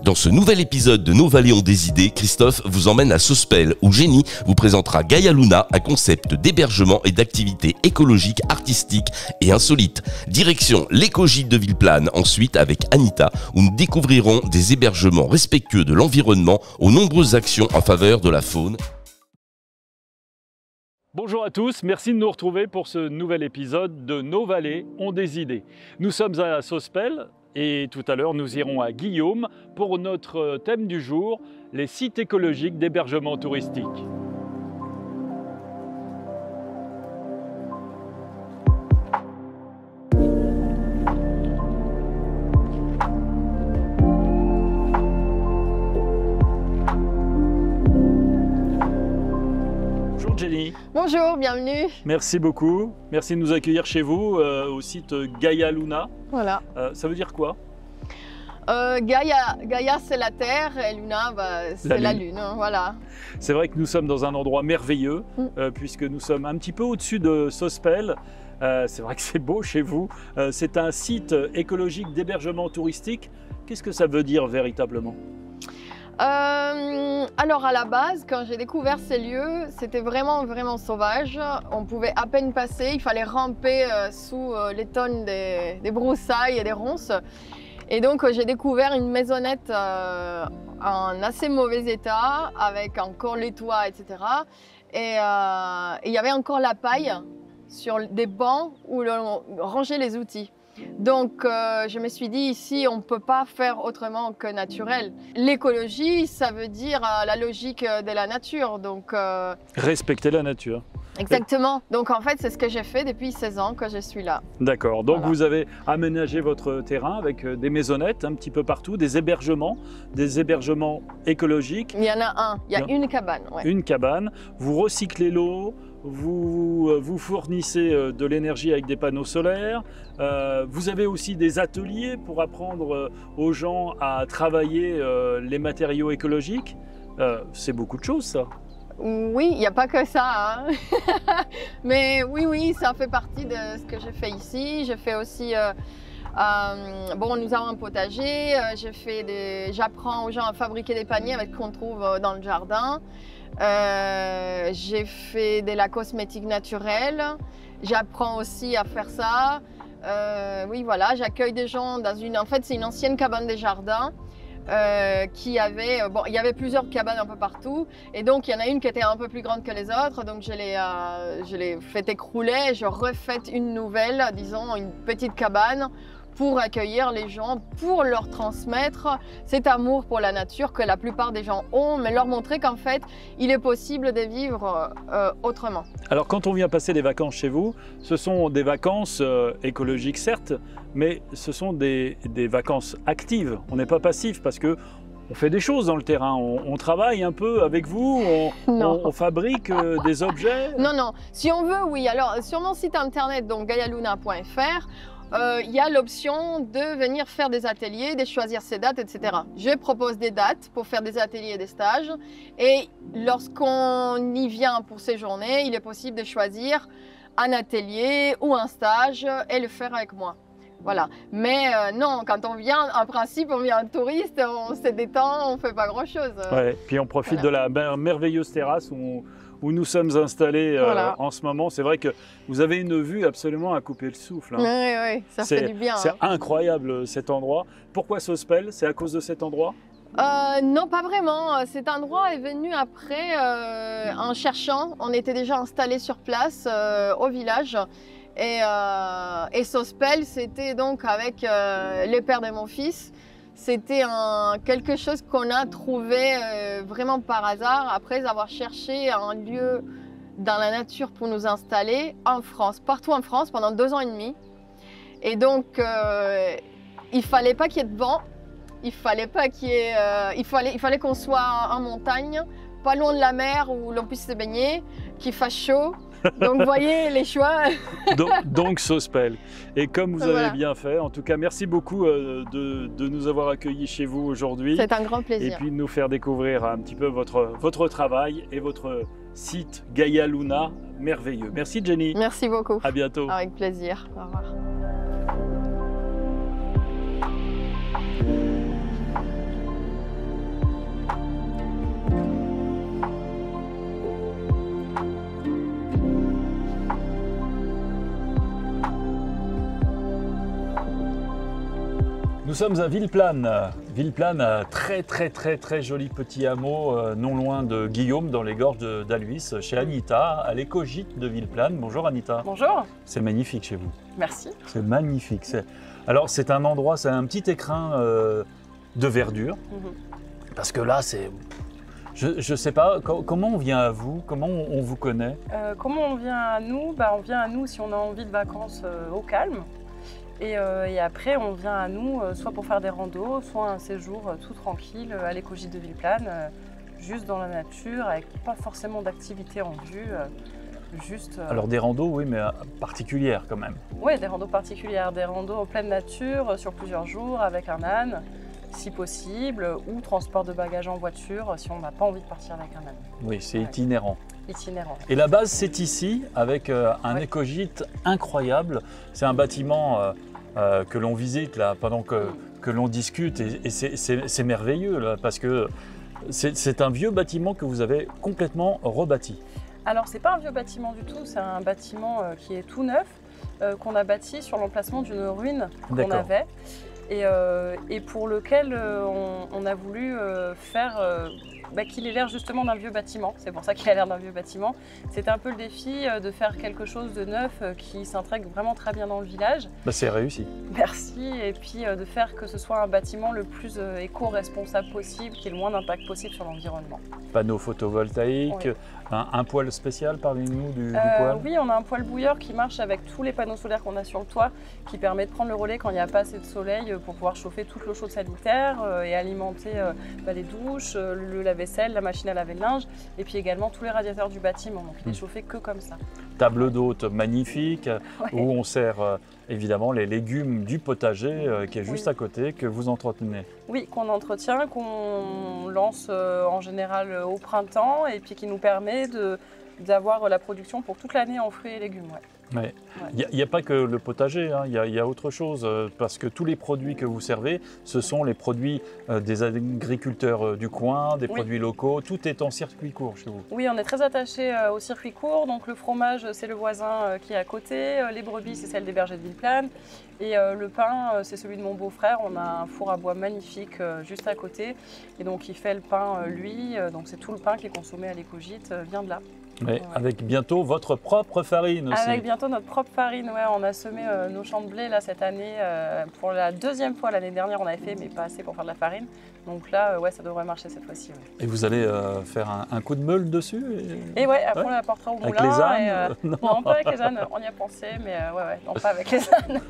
Dans ce nouvel épisode de Nos Vallées ont des idées, Christophe vous emmène à Sospel, où Jenny vous présentera Gaia Luna, un concept d'hébergement et d'activités écologiques, artistiques et insolites. Direction l'écogîte de Villeplane, ensuite avec Anita, où nous découvrirons des hébergements respectueux de l'environnement aux nombreuses actions en faveur de la faune. Bonjour à tous, merci de nous retrouver pour ce nouvel épisode de Nos Vallées ont des idées. Nous sommes à Sospel et tout à l'heure nous irons à Guillaume pour notre thème du jour, les sites écologiques d'hébergement touristique. Bonjour Jenny. Bonjour, bienvenue. Merci beaucoup. Merci de nous accueillir chez vous au site Gaia Luna. Voilà. Ça veut dire quoi? Gaia c'est la Terre et Luna c'est la Lune. Voilà. C'est vrai que nous sommes dans un endroit merveilleux puisque nous sommes un petit peu au-dessus de Sospel. C'est vrai que c'est beau chez vous. C'est un site écologique d'hébergement touristique. Qu'est-ce que ça veut dire véritablement? Alors à la base, quand j'ai découvert ces lieux, c'était vraiment sauvage. On pouvait à peine passer, il fallait ramper sous les tonnes des broussailles et des ronces. Et donc j'ai découvert une maisonnette en assez mauvais état, avec encore les toits, etc. Et il y avait encore la paille sur des bancs où on rangeait les outils. Donc je me suis dit, ici on ne peut pas faire autrement que naturel. L'écologie, ça veut dire la logique de la nature. Donc, respecter la nature. Exactement. Donc en fait, c'est ce que j'ai fait depuis 16 ans que je suis là. D'accord. Donc voilà. Vous avez aménagé votre terrain avec des maisonnettes un petit peu partout, des hébergements écologiques. Il y en a un, il y a une cabane. Ouais. Une cabane. Vous recyclez l'eau. Vous fournissez de l'énergie avec des panneaux solaires. Vous avez aussi des ateliers pour apprendre aux gens à travailler les matériaux écologiques. C'est beaucoup de choses, ça. Oui, il n'y a pas que ça. Hein. Mais oui, ça fait partie de ce que j'ai fait ici. Je fais aussi... bon, nous avons un potager. J'apprends aux gens à fabriquer des paniers avec ce qu'on trouve dans le jardin. J'ai fait de la cosmétique naturelle, j'apprends aussi à faire ça. Oui, voilà, j'accueille des gens dans en fait, c'est une ancienne cabane des jardins qui avait, il y avait plusieurs cabanes un peu partout, et donc il y en a une qui était un peu plus grande que les autres, donc je l'ai fait écrouler, je refais une nouvelle, disons, une petite cabane, pour accueillir les gens, pour leur transmettre cet amour pour la nature que la plupart des gens ont, mais leur montrer qu'en fait, il est possible de vivre autrement. Alors quand on vient passer des vacances chez vous, ce sont des vacances écologiques certes, mais ce sont des vacances actives. On n'est pas passif parce que on fait des choses dans le terrain, on travaille un peu avec vous, on fabrique des objets. Non, si on veut, oui. Alors sur mon site internet, donc gaialuna.fr, il y a l'option de venir faire des ateliers, de choisir ses dates, etc. Je propose des dates pour faire des ateliers et des stages. Et lorsqu'on y vient pour ces journées, il est possible de choisir un atelier ou un stage et le faire avec moi. Voilà. Mais non, quand on vient, en principe, on vient en touriste, on se détend, on ne fait pas grand-chose. Ouais, puis on profite de la merveilleuse terrasse où nous sommes installés en ce moment. C'est vrai que vous avez une vue absolument à couper le souffle. Hein. Oui, ça fait du bien. C'est incroyable cet endroit. Pourquoi Sospel? C'est à cause de cet endroit? Non, pas vraiment. Cet endroit est venu après, en cherchant. On était déjà installés sur place au village. Et Sospel, c'était donc avec les pères de mon fils. C'était quelque chose qu'on a trouvé vraiment par hasard après avoir cherché un lieu dans la nature pour nous installer en France, partout en France pendant 2 ans et demi. Et donc il fallait pas qu'il y ait de vent, il fallait qu'on soit en montagne, pas loin de la mer où l'on puisse se baigner, qu'il fasse chaud. Donc vous voyez les choix. donc Sospel. Et comme vous avez bien fait, en tout cas merci beaucoup de nous avoir accueillis chez vous aujourd'hui. C'est un grand plaisir. Et puis de nous faire découvrir un petit peu votre travail et votre site Gaia Luna merveilleux. Merci Jenny. Merci beaucoup. À bientôt. Avec plaisir. Au revoir. Nous sommes à Villeplane. Villeplane, un très joli petit hameau non loin de Guillaume, dans les gorges d'Aluis, chez Anita, à l'éco-gîte de Villeplane. Bonjour Anita. Bonjour. C'est magnifique chez vous. Merci. C'est magnifique. Alors c'est un endroit, c'est un petit écrin de verdure. Parce que là, c'est... Je ne sais pas, comment on vient à vous? Comment on vous connaît? Comment on vient à nous? On vient à nous si on a envie de vacances au calme. Et après, on vient à nous soit pour faire des randos, soit un séjour tout tranquille à l'éco-gîte de Villeplane, juste dans la nature, avec pas forcément d'activité en vue. Alors des randos, oui, mais particulières quand même. Oui, des randos particulières, des randos en pleine nature, sur plusieurs jours, avec un âne, si possible, ou transport de bagages en voiture, si on n'a pas envie de partir avec un âne. Oui, c'est itinérant. Itinérant. Et la base, c'est ici, avec un éco-gîte incroyable. C'est un bâtiment que l'on visite là, pendant que l'on discute, et c'est merveilleux, là, parce que c'est un vieux bâtiment que vous avez complètement rebâti. Alors, c'est pas un vieux bâtiment du tout, c'est un bâtiment qui est tout neuf, qu'on a bâti sur l'emplacement d'une ruine qu'on avait. Et pour lequel on a voulu faire qu'il ait l'air justement d'un vieux bâtiment. C'est pour ça qu'il a l'air d'un vieux bâtiment. C'était un peu le défi de faire quelque chose de neuf qui s'intègre vraiment très bien dans le village. C'est réussi. Merci. Et puis de faire que ce soit un bâtiment le plus éco-responsable possible, qui ait le moins d'impact possible sur l'environnement. Panneaux photovoltaïques, oui. Un poêle spécial, parlez-nous du poêle. Oui, on a un poêle bouilleur qui marche avec tous les panneaux solaires qu'on a sur le toit, qui permet de prendre le relais quand il n'y a pas assez de soleil pour pouvoir chauffer toute l'eau chaude sanitaire et alimenter les douches, le lave-vaisselle, la machine à laver le linge, et puis également tous les radiateurs du bâtiment. Donc il n'est chauffé que comme ça. Table d'hôte magnifique, où on sert évidemment les légumes du potager qui est juste à côté, que vous entretenez. Oui, qu'on entretient, qu'on lance en général au printemps, et puis qui nous permet d'avoir la production pour toute l'année en fruits et légumes. Il n'y a pas que le potager, hein. Il y a autre chose, parce que tous les produits que vous servez, ce sont les produits des agriculteurs du coin, des produits locaux, tout est en circuit court chez vous. Oui, on est très attaché au circuit court, donc le fromage c'est le voisin qui est à côté, les brebis c'est celle des bergers de Villeplane, et le pain c'est celui de mon beau-frère. On a un four à bois magnifique juste à côté, et donc il fait le pain lui, donc c'est tout le pain qui est consommé à l'éco-gîte vient de là. Avec bientôt votre propre farine aussi. Avec bientôt notre propre farine, on a semé nos champs de blé là, cette année pour la deuxième fois. L'année dernière on avait fait mais pas assez pour faire de la farine. Donc là ça devrait marcher cette fois-ci. Et vous allez faire un coup de meule dessus Et après on l'apportera au moulin. Avec les ânes non, pas avec les ânes, on y a pensé, mais non pas avec les ânes.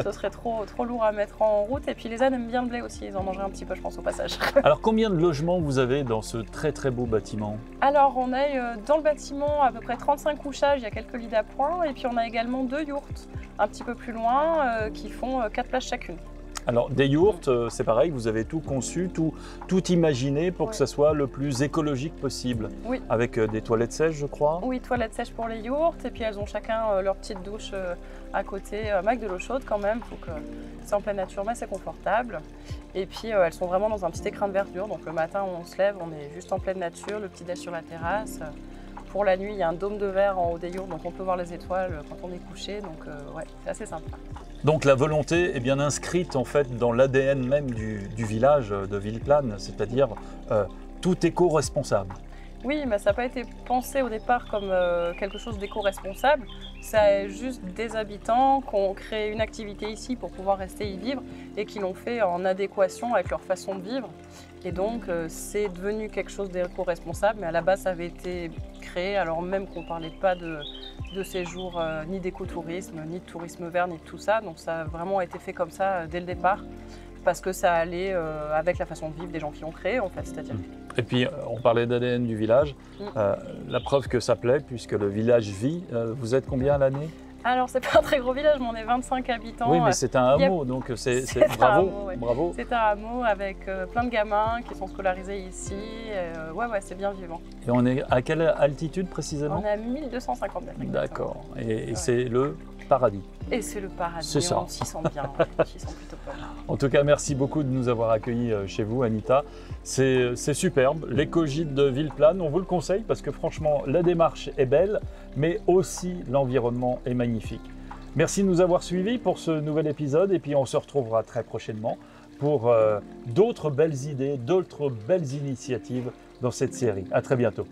Ce serait trop lourd à mettre en route. Et puis les ânes aiment bien le blé aussi, ils en mangeraient un petit peu je pense au passage. Alors combien de logements vous avez dans ce très beau bâtiment? Alors on a dans le bâtiment à peu près 35 couchages, il y a quelques lits d'appoint, et puis on a également 2 yourtes un petit peu plus loin qui font 4 places chacune. Alors des yourtes, c'est pareil, vous avez tout conçu, tout imaginé pour que ça soit le plus écologique possible. Oui. Avec des toilettes sèches, je crois. Oui, toilettes sèches pour les yourtes, et puis elles ont chacun leur petite douche à côté, avec de l'eau chaude quand même, faut que c'est en pleine nature, mais c'est confortable. Et puis elles sont vraiment dans un petit écrin de verdure, donc le matin on se lève, on est juste en pleine nature, le petit déj sur la terrasse. Pour la nuit, il y a un dôme de verre en haut des yourtes, donc on peut voir les étoiles quand on est couché, donc c'est assez sympa. Donc la volonté est bien inscrite en fait dans l'ADN même du village de Villeplane, c'est-à-dire tout éco-responsable. Oui, mais ça n'a pas été pensé au départ comme quelque chose d'éco-responsable. C'est juste des habitants qui ont créé une activité ici pour pouvoir rester y vivre et qui l'ont fait en adéquation avec leur façon de vivre. Et donc c'est devenu quelque chose d'éco-responsable, mais à la base ça avait été créé alors même qu'on ne parlait pas de séjour ni d'écotourisme, ni de tourisme vert, ni de tout ça. Donc ça a vraiment été fait comme ça dès le départ, parce que ça allait avec la façon de vivre des gens qui l'ont créé en fait, c'est-à-dire. Et puis on parlait d'ADN du village, la preuve que ça plaît puisque le village vit. Vous êtes combien à l'année? Alors c'est pas un très gros village, mais on est 25 habitants. Oui, mais c'est un hameau, donc c'est bravo, bravo. C'est un hameau avec plein de gamins qui sont scolarisés ici. C'est bien vivant. Et on est à quelle altitude précisément? On est à 1250 mètres. D'accord, et c'est le paradis. Et c'est le paradis, c'est ça. On s'y sent bien, on s'y sent plutôt pas mal. En tout cas, merci beaucoup de nous avoir accueillis chez vous, Anita. C'est superbe, l'éco-gîte de Villeplane, on vous le conseille parce que franchement, la démarche est belle, mais aussi l'environnement est magnifique. Merci de nous avoir suivis pour ce nouvel épisode et puis on se retrouvera très prochainement pour d'autres belles idées, d'autres belles initiatives dans cette série. À très bientôt.